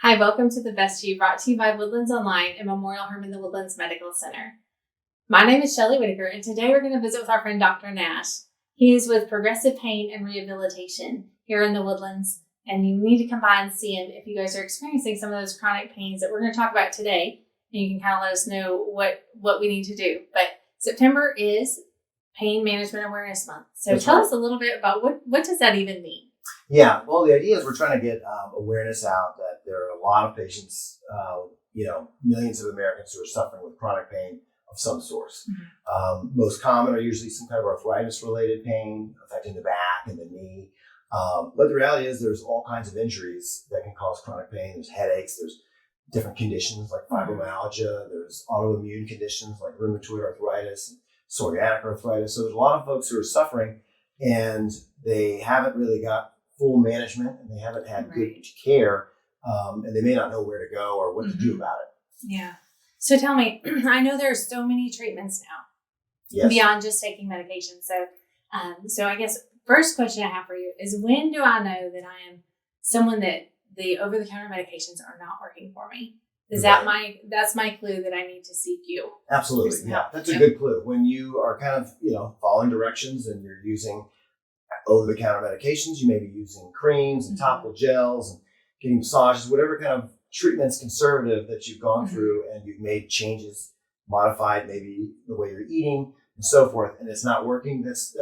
Hi, welcome to The Best You, brought to you by Woodlands Online and Memorial Hermann the Woodlands Medical Center. My name is Shelley Whitaker, and today we're going to visit with our friend Dr. Nash. He is with Progressive Pain and Rehabilitation here in the Woodlands, and you need to come by and see him if you guys are experiencing some of those chronic pains that we're going to talk about today, and you can kind of let us know what we need to do. But September is Pain Management Awareness Month, so That's tell right. us a little bit about what does that even mean? Yeah, well, the idea is we're trying to get awareness out that there are a lot of patients, millions of Americans who are suffering with chronic pain of some source. Mm-hmm. Most common are usually some kind of arthritis-related pain affecting the back and the knee. But the reality is there's all kinds of injuries that can cause chronic pain. There's headaches, there's different conditions like fibromyalgia, there's autoimmune conditions like rheumatoid arthritis, and psoriatic arthritis. So there's a lot of folks who are suffering and they haven't really got full management and they haven't had good care, and they may not know where to go or what to do about it. Yeah. So tell me, I know there are so many treatments now beyond just taking medication. So I guess first question I have for you is, when do I know that I am someone that the over-the-counter medications are not working for me? That's my clue that I need to seek you? Absolutely. Yeah. That's a good clue. When you are kind of, following directions and you're using over-the-counter medications, you may be using creams and topical gels and getting massages, whatever kind of treatments conservative that you've gone through, and you've made changes, modified maybe the way you're eating and so forth, and it's not working. That's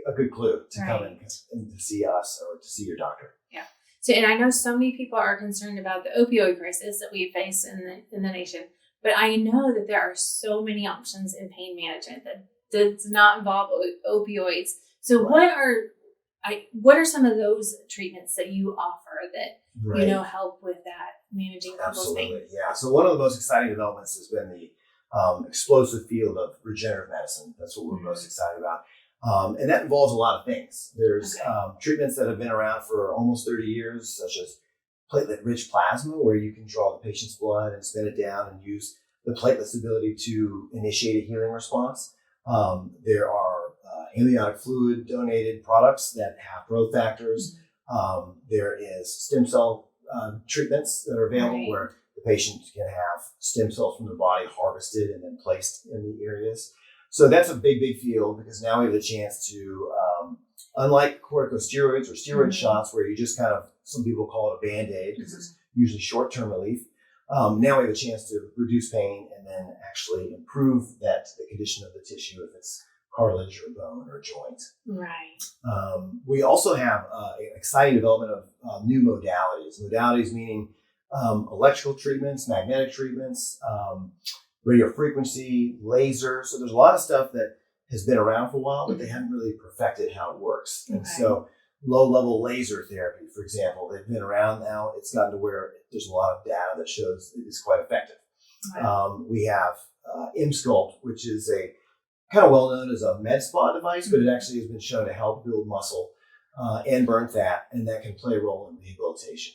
a good clue to come in and to see us or to see your doctor. Yeah. So, and I know so many people are concerned about the opioid crisis that we face in the nation, but I know that there are so many options in pain management that does not involve opioids. So what are some of those treatments that you offer that help with that, managing people's pain? Absolutely, yeah. So one of the most exciting developments has been the explosive field of regenerative medicine. That's what we're most excited about, and that involves a lot of things. There's treatments that have been around for almost 30 years, such as platelet-rich plasma, where you can draw the patient's blood and spin it down and use the platelet's ability to initiate a healing response. There are amniotic fluid donated products that have growth factors. There is stem cell treatments that are available where the patient can have stem cells from their body harvested and then placed in the areas. So that's a big, big field, because now we have the chance to, unlike corticosteroids or steroid shots where you just kind of, some people call it a Band-Aid because it's usually short-term relief. Now we have a chance to reduce pain and then actually improve the condition of the tissue if it's cartilage or bone or joint. Right. We also have exciting development of new modalities. Modalities meaning electrical treatments, magnetic treatments, radio frequency, laser. So there's a lot of stuff that has been around for a while, but they haven't really perfected how it works. And so low-level laser therapy, for example, they've been around now. It's gotten to where there's a lot of data that shows it is quite effective. We have M-Sculpt, which is a kind of well known as a med spa device, but it actually has been shown to help build muscle and burn fat, and that can play a role in rehabilitation.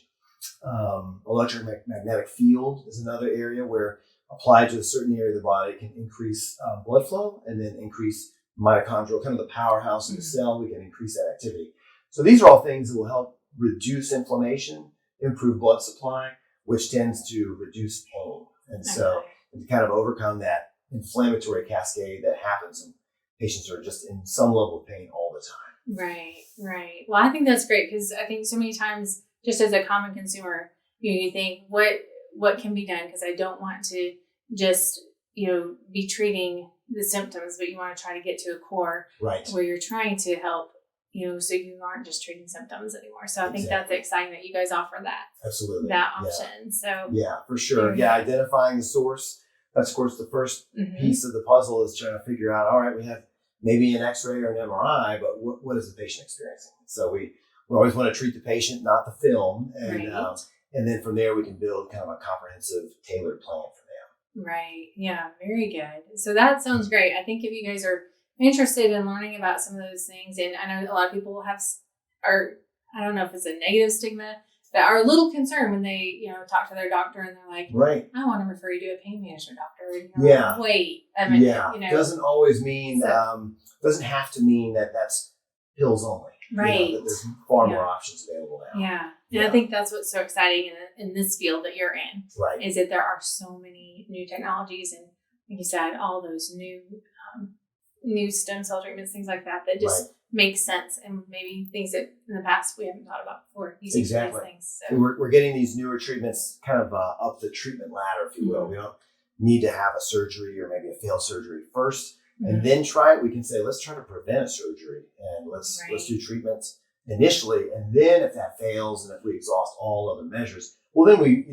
Electromagnetic field is another area where, applied to a certain area of the body, can increase blood flow and then increase mitochondrial, kind of the powerhouse of the cell. We can increase that activity. So these are all things that will help reduce inflammation, improve blood supply, which tends to reduce pain. And so to kind of overcome that inflammatory cascade that happens, and patients are just in some level of pain all the time. Right. Well, I think that's great, because I think so many times, just as a common consumer, you think, what can be done? Because I don't want to just be treating the symptoms, but you want to try to get to a core where you're trying to help, so you aren't just treating symptoms anymore. So I think that's exciting that you guys offer that. Absolutely. That option. So yeah, for sure. Yeah, identifying the source. That's, of course, the first piece of the puzzle, is trying to figure out, all right, we have maybe an X-ray or an MRI, but what is the patient experiencing? So we always want to treat the patient, not the film. And then from there, we can build kind of a comprehensive, tailored plan for them. Right. Yeah, very good. So that sounds great. I think if you guys are interested in learning about some of those things, and I know a lot of people I don't know if it's a negative stigma, that are a little concerned when they, talk to their doctor and they're like, I want to refer you to a pain management doctor. And like, wait a minute. Doesn't always mean, doesn't have to mean that that's pills only. Right. That there's far more options available now. Yeah. And I think that's what's so exciting in this field that you're in. Right. Is that there are so many new technologies and, like you said, all those new stem cell treatments, things like that just make sense, and maybe things that in the past we haven't thought about before using these things. So we're getting these newer treatments kind of up the treatment ladder, if you will. We don't need to have a surgery or maybe a failed surgery first and then try it. We can say, let's try to prevent a surgery and let's do treatments initially. And then if that fails and if we exhaust all other measures, well, then we,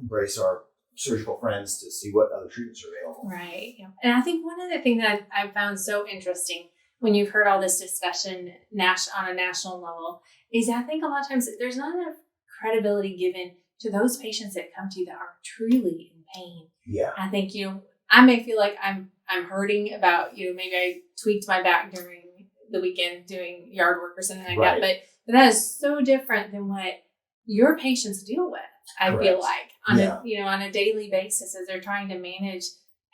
embrace our surgical friends to see what other treatments are available. Right. Yeah. And I think one other thing that I found so interesting when you've heard all this discussion on a national level is I think a lot of times there's not enough credibility given to those patients that come to you that are truly in pain. Yeah. I think, I may feel like I'm hurting about, maybe I tweaked my back during the weekend doing yard work or something like that. But that is so different than what your patients deal with. I feel like on a daily basis as they're trying to manage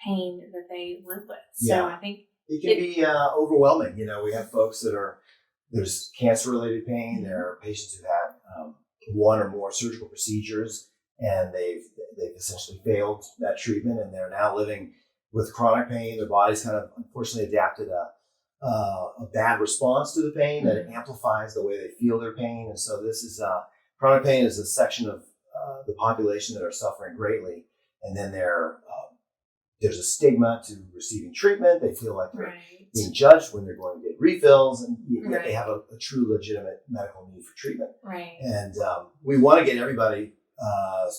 pain that they live with. So I think it can be overwhelming. We have folks there's cancer related pain. There are patients who had one or more surgical procedures and they've essentially failed that treatment and they're now living with chronic pain. Their body's kind of unfortunately adapted a bad response to the pain that it amplifies the way they feel their pain. And so this is chronic pain is a section of the population that are suffering greatly. And then there's a stigma to receiving treatment. They feel like they're being judged when they're going to get refills, and yet they have a true legitimate medical need for treatment. Right. And we want to get everybody's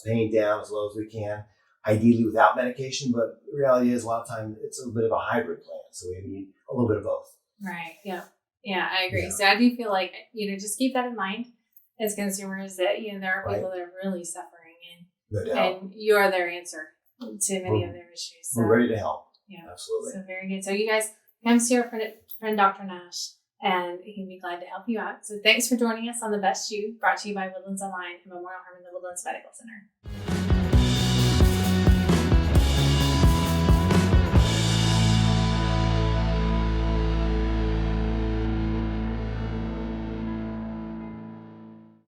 pain down as low as we can, ideally without medication. But the reality is a lot of times it's a bit of a hybrid plan. So we need a little bit of both. Right. Yeah. Yeah, I agree. Yeah. So I do feel like, just keep that in mind as consumers that, there are people that are really suffering and you are their answer to many of their issues. So, we're ready to help. Yeah. Absolutely. So very good. So you guys come see our friend Dr. Nash, and he can be glad to help you out. So thanks for joining us on The Best You, brought to you by Woodlands Online and Memorial Hermann the Woodlands Medical Center.